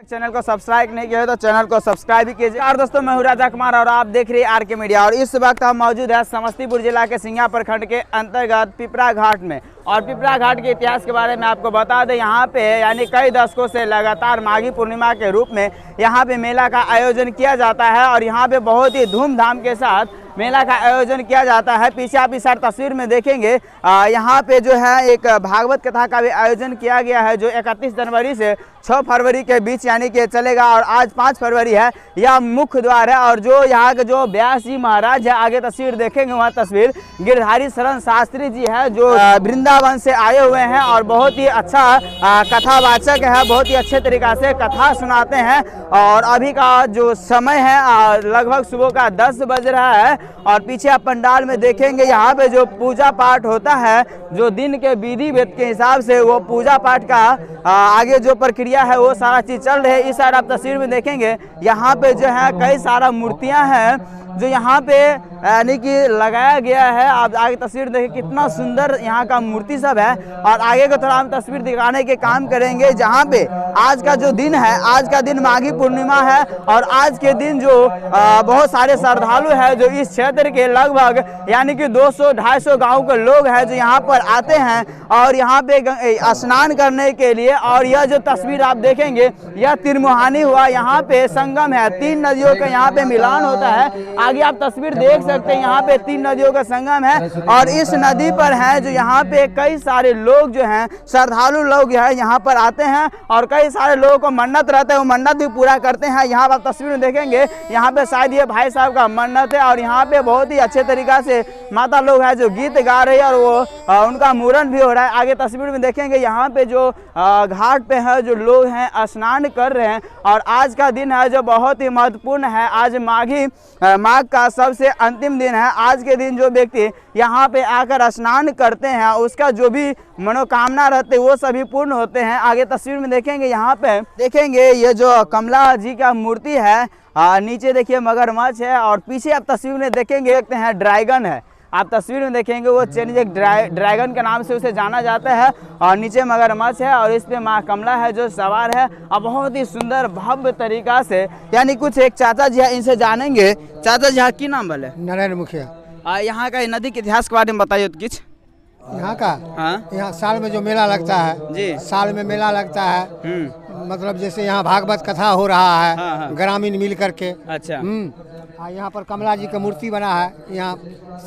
Channel को subscribe नहीं किया है तो चैनल को सब्सक्राइब भी कीजिए। और दोस्तों मैं हूं राजा कुमार और आप देख रहे हैं आर के मीडिया। और इस वक्त हम मौजूद है समस्तीपुर जिला के सिंघिया प्रखंड के अंतर्गत पिपरा घाट में। और पिपरा घाट के इतिहास के बारे में आपको बता दें, यहाँ पे यानी कई दशकों से लगातार माघी पूर्णिमा के रूप में यहाँ पे मेला का आयोजन किया जाता है। और यहाँ पे बहुत ही धूमधाम के साथ मेला का आयोजन किया जाता है। पीछे आप इस सारी तस्वीर में देखेंगे, यहाँ पे जो है एक भागवत कथा का भी आयोजन किया गया है जो 31 जनवरी से 6 फरवरी के बीच यानी कि चलेगा। और आज 5 फरवरी है, यह मुख्य द्वार है। और जो यहाँ के जो व्यास जी महाराज है, आगे तस्वीर देखेंगे वहाँ तस्वीर गिरधारी शरण शास्त्री जी है जो वृंदावन से आए हुए हैं और बहुत ही अच्छा कथावाचक है, बहुत ही अच्छे तरीक़ा से कथा सुनाते हैं। और अभी का जो समय है लगभग सुबह का 10 बज रहा है। और पीछे आप पंडाल में देखेंगे, यहाँ पे जो पूजा पाठ होता है, जो दिन के विधि विध के हिसाब से वो पूजा पाठ का आगे जो प्रक्रिया है वो सारा चीज़ चल रही है। इस साइड आप तस्वीर में देखेंगे, यहाँ पे जो है कई सारा मूर्तियाँ हैं जो यहाँ पे यानी कि लगाया गया है। आप आगे तस्वीर देखें कितना सुंदर यहाँ का मूर्ति सब है। और आगे को थोड़ा हम तस्वीर दिखाने के काम करेंगे, जहाँ पे आज का जो दिन है, आज का दिन माघी पूर्णिमा है। और आज के दिन जो बहुत सारे श्रद्धालु हैं जो इस क्षेत्र के लगभग यानी कि 200-250 गाँव के लोग हैं जो यहाँ पर आते हैं और यहाँ पे स्नान करने के लिए। और यह जो तस्वीर आप देखेंगे, यह तिरमुहानी हुआ, यहाँ पे संगम है, 3 नदियों का यहाँ पे मिलान होता है। आगे आप तस्वीर देख सकते हैं, यहाँ पे 3 नदियों का संगम है। और इस नदी पर है जो यहाँ पे कई सारे लोग जो हैं श्रद्धालु लोग हैं यहाँ पर आते हैं। और कई सारे लोगों को मन्नत रहता है, वो मन्नत भी पूरा करते हैं। यहाँ आप तस्वीर में देखेंगे, यहाँ पे शायद ये भाई साहब का मन्नत है। और यहाँ पे बहुत ही अच्छे तरीक़ा से माता लोग हैं जो गीत गा रही है और वो उनका मूरन भी हो रहा है। आगे तस्वीर में देखेंगे, यहाँ पे जो घाट पे है जो लोग हैं स्नान कर रहे हैं। और आज का दिन है जो बहुत ही महत्वपूर्ण है। आज माघ का सबसे अंतिम दिन है। आज के दिन जो व्यक्ति यहाँ पे आकर स्नान करते हैं उसका जो भी मनोकामना रहते हैं वो सभी पूर्ण होते हैं। आगे तस्वीर में देखेंगे, यहाँ पे देखेंगे ये जो कमला जी का मूर्ति है, नीचे देखिए मगरमच्छ है। और पीछे आप तस्वीर में देखेंगे देखते हैं ड्रैगन है। आप तस्वीर में देखेंगे वो चेंज एक ड्रैगन के नाम से उसे जाना जाता है। और नीचे मगरमच्छ है और इस पे माँ कमला है जो सवार है। और बहुत ही सुंदर भव्य तरीका से यानी कुछ एक चाचा जी है, इनसे जानेंगे। चाचा जी, यहाँ की नाम बोले? नारायण मुखिया। यहाँ का नदी के इतिहास के बारे में बताइए तो कुछ। यहाँ का यहाँ साल में जो मेला लगता है जी, साल में मेला लगता है। मतलब जैसे यहाँ भागवत कथा हो रहा है, ग्रामीण मिल करके। अच्छा। यहाँ पर कमला जी का मूर्ति बना है, यहाँ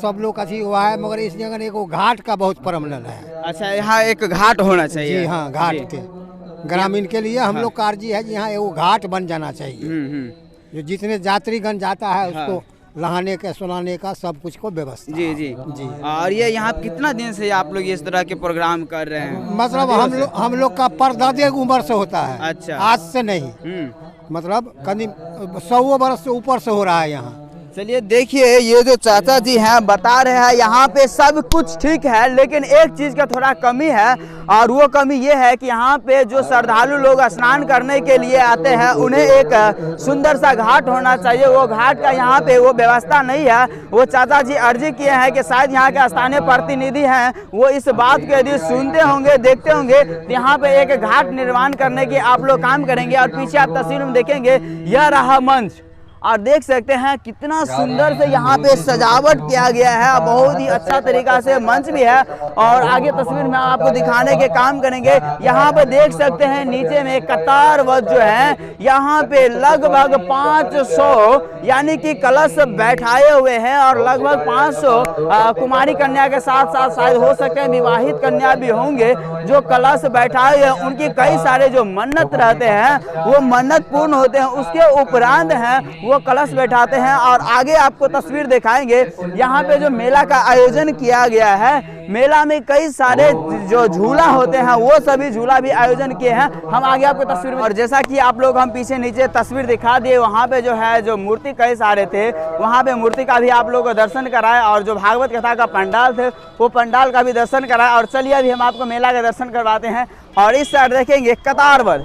सब लोग अथी हुआ है। मगर इस जगह एक घाट का बहुत प्रॉब्लम है। अच्छा, यहाँ एक घाट होना चाहिए। जी हाँ, घाट के ग्रामीण के लिए हम लोग का अर्जी है, यहाँ एक घाट बन जाना चाहिए जो जितने यात्रीगण जाता है उसको नहाने का सुनाने का सब कुछ को व्यवस्था। जी जी जी। और ये यहाँ कितना दिन से आप लोग इस तरह के प्रोग्राम कर रहे हैं? मतलब हम लोग का परदादे उम्र से होता है। अच्छा। आज से नहीं, मतलब करीब 100 वर्ष से ऊपर से हो रहा है यहाँ। चलिए देखिए, ये जो चाचा जी हैं बता रहे हैं यहाँ पे सब कुछ ठीक है, लेकिन एक चीज़ का थोड़ा कमी है। और वो कमी ये है कि यहाँ पे जो श्रद्धालु लोग स्नान करने के लिए आते हैं उन्हें एक सुंदर सा घाट होना चाहिए। वो घाट का यहाँ पे वो व्यवस्था नहीं है। वो चाचा जी अर्जी किए हैं कि शायद यहाँ के स्थानीय प्रतिनिधि हैं वो इस बात को यदि सुनते होंगे, देखते होंगे तो यहाँ पे एक घाट निर्माण करने की आप लोग काम करेंगे। और पीछे आप तस्वीर में देखेंगे, यह रहा मंच। और देख सकते हैं कितना सुंदर से यहाँ पे सजावट किया गया है, बहुत ही अच्छा तरीका से मंच भी है। और आगे तस्वीर में आपको दिखाने के काम करेंगे। यहाँ पे देख सकते हैं नीचे में कतारवत जो है, यहाँ पे लगभग 500 यानी कि कलश बैठाए हुए हैं। और लगभग 500 कुमारी कन्या के साथ साथ शायद हो सकते हैं विवाहित कन्या भी होंगे जो कलश बैठाए हुए। उनकी कई सारे जो मन्नत रहते हैं वो मन्नत पूर्ण होते हैं। उसके उपरांत है वो कलश बैठाते हैं। और आगे आपको तस्वीर दिखाएंगे, यहाँ पे जो मेला का आयोजन किया गया है, मेला में कई सारे जो झूला होते हैं वो सभी झूला भी आयोजन किए हैं। हम आगे आपको तस्वीर में, और जैसा कि आप लोग हम पीछे नीचे तस्वीर दिखा दिए, वहाँ पे जो है जो मूर्ति कई सारे थे, वहाँ पे मूर्ति का भी आप लोग को दर्शन कराए। और जो भागवत कथा का पंडाल थे वो पंडाल का भी दर्शन कराए। और चलिए अभी हम आपको मेला का दर्शन करवाते हैं। और इस साइड देखेंगे कतारबद्ध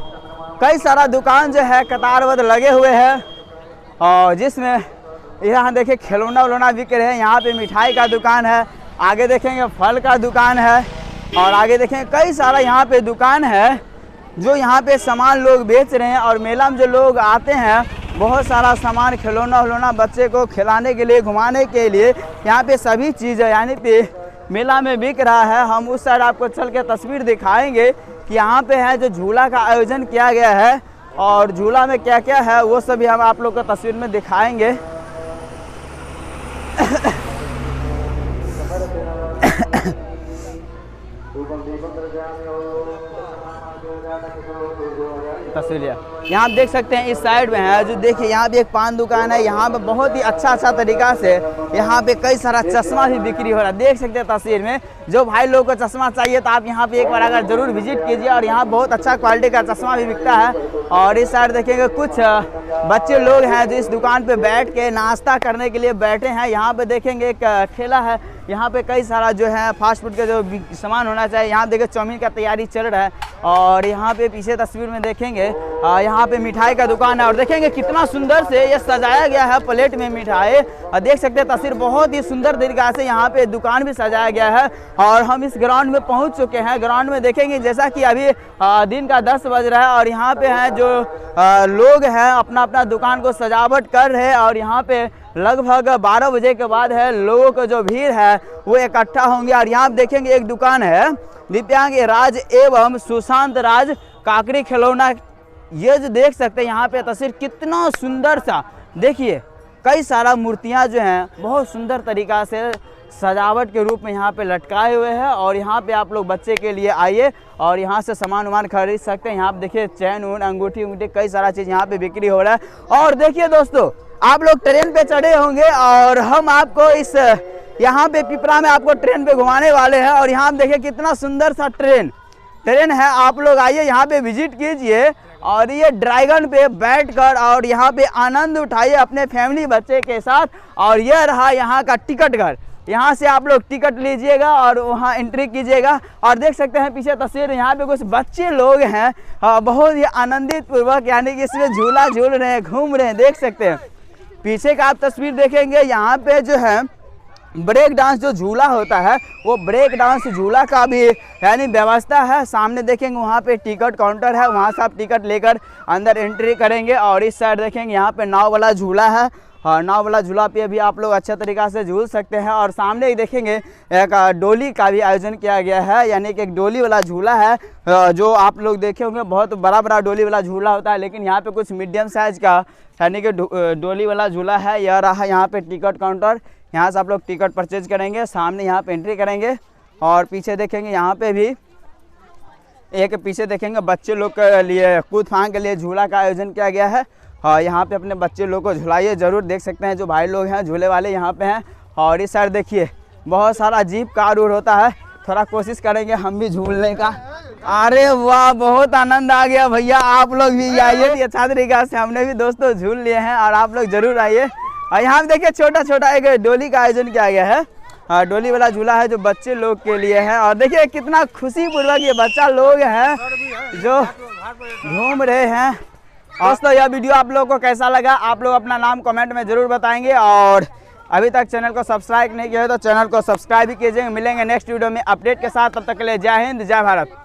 कई सारा दुकान जो है कतारबद्ध लगे हुए हैं। और जिसमें यहाँ देखिए खिलौना उलौना बिक रहे हैं। यहाँ पे मिठाई का दुकान है, आगे देखेंगे फल का दुकान है। और आगे देखेंगे कई सारा यहाँ पे दुकान है जो यहाँ पे सामान लोग बेच रहे हैं। और मेला में जो लोग आते हैं बहुत सारा सामान खिलौना बच्चे को खिलाने के लिए, घुमाने के लिए यहाँ पे सभी चीज़ यानी पे मेला में बिक रहा है। हम उस साइड आपको चल के तस्वीर दिखाएंगे कि यहाँ पे है जो झूला का आयोजन किया गया है और झूला में क्या क्या है वो सभी हम आप लोग को तस्वीर में दिखाएंगे। तस्वीर यहाँ आप देख सकते हैं इस साइड में है जो देखिए यहाँ भी एक पान दुकान है। यहाँ पे बहुत ही अच्छा तरीका से यहाँ पे कई सारा चश्मा भी बिक्री हो रहा है। देख सकते हैं तस्वीर में। जो भाई लोग को चश्मा चाहिए तो आप यहाँ पे एक बार अगर जरूर विजिट कीजिए। और यहाँ बहुत अच्छा क्वालिटी का चश्मा भी बिकता है। और इस साइड देखेंगे कुछ बच्चे लोग हैं जो इस दुकान पे बैठ के नाश्ता करने के लिए बैठे हैं। यहाँ पे देखेंगे एक ठेला है, यहाँ पे कई सारा जो है फास्ट फूड का जो सामान होना चाहिए। यहाँ देखिए चाउमीन का तैयारी चल रहा है। और यहाँ पे पीछे तस्वीर में देखेंगे यहाँ पे मिठाई का दुकान है। और देखेंगे कितना सुंदर से ये सजाया गया है प्लेट में मिठाई। और देख सकते हैं तस्वीर बहुत ही सुंदर तरीका से यहाँ पे दुकान भी सजाया गया है। और हम इस ग्राउंड में पहुँच चुके हैं। ग्राउंड में देखेंगे जैसा कि अभी दिन का 10 बज रहा है और यहाँ पे हैं जो लोग हैं अपना दुकान को सजावट कर रहे हैं। और यहाँ पे लगभग 12 बजे के बाद है लोगों का जो भीड़ है वो इकट्ठा होंगे। और यहाँ देखेंगे एक दुकान है दिव्यांग राज एवं सुशांत राज काकरी खिलौना। ये जो देख सकते हैं यहाँ पे तस्वीर कितना सुंदर सा, देखिए कई सारा मूर्तियाँ जो हैं बहुत सुंदर तरीका से सजावट के रूप में यहाँ पे लटकाए हुए हैं। और यहाँ पे आप लोग बच्चे के लिए आइए और यहाँ से सामान खरीद सकते हैं। यहाँ पे देखिए चैन ऊन अंगूठी कई सारा चीज़ यहाँ पे बिक्री हो रहा है। और देखिए दोस्तों आप लोग ट्रेन पे चढ़े होंगे और हम आपको इस यहाँ पे पिपरा में आपको ट्रेन पे घुमाने वाले हैं। और यहाँ देखिए कितना सुंदर सा ट्रेन है। आप लोग आइए यहाँ पे विजिट कीजिए और ये ड्रैगन पे बैठकर और यहाँ पे आनंद उठाइए अपने फैमिली बच्चे के साथ। और यह रहा यहाँ का टिकट घर। यहाँ से आप लोग टिकट लीजिएगा और वहाँ एंट्री कीजिएगा। और देख सकते हैं पीछे तस्वीर यहाँ पे कुछ बच्चे लोग हैं बहुत ही आनंदित पूर्वक यानी कि इसमें झूला झूल रहे हैं, घूम रहे हैं। देख सकते हैं पीछे का आप तस्वीर देखेंगे यहाँ पे जो है ब्रेक डांस जो झूला होता है वो ब्रेक डांस झूला का भी यानी व्यवस्था है। सामने देखेंगे वहाँ पे टिकट काउंटर है, वहाँ से आप टिकट लेकर अंदर एंट्री करेंगे। और इस साइड देखेंगे यहाँ पे नाव वाला झूला है और नाव वाला झूला पे भी आप लोग अच्छा तरीक़ा से झूल सकते हैं। और सामने ही देखेंगे एक डोली का भी आयोजन किया गया है यानी कि एक डोली वाला झूला है जो आप लोग देखे होंगे बहुत बड़ा डोली वाला झूला होता है। लेकिन यहाँ पे कुछ मीडियम साइज का यानी कि डोली वाला झूला है। यह रहा यहाँ पे टिकट काउंटर, यहाँ से आप लोग टिकट परचेज करेंगे, सामने यहाँ पे एंट्री करेंगे। और पीछे देखेंगे यहाँ पे भी एक पीछे देखेंगे बच्चे लोग के लिए कूद फांग के लिए झूला का आयोजन किया गया है। और यहाँ पे अपने बच्चे लोग को झुलाइए ज़रूर। देख सकते हैं जो भाई लोग हैं झूले वाले यहाँ पे हैं। और इस साइड देखिए बहुत सारा जीप कार उड़ होता है, थोड़ा कोशिश करेंगे हम भी झूलने का। अरे वाह बहुत आनंद आ गया भैया, आप लोग भी आइए। अच्छा तरीका से हमने भी दोस्तों झूल लिए हैं और आप लोग ज़रूर आइए। और यहाँ पे देखिए छोटा एक डोली का आयोजन किया गया है। डोली वाला झूला है जो बच्चे लोग के लिए है। और देखिए कितना खुशी पूर्वक ये बच्चा लोग हैं जो घूम रहे हैं। दोस्तों यह वीडियो आप लोगों को कैसा लगा आप लोग अपना नाम कमेंट में ज़रूर बताएंगे। और अभी तक चैनल को सब्सक्राइब नहीं किया है तो चैनल को सब्सक्राइब भी कीजिएगा। मिलेंगे नेक्स्ट वीडियो में अपडेट के साथ, तब तक के लिए जय हिंद जय भारत।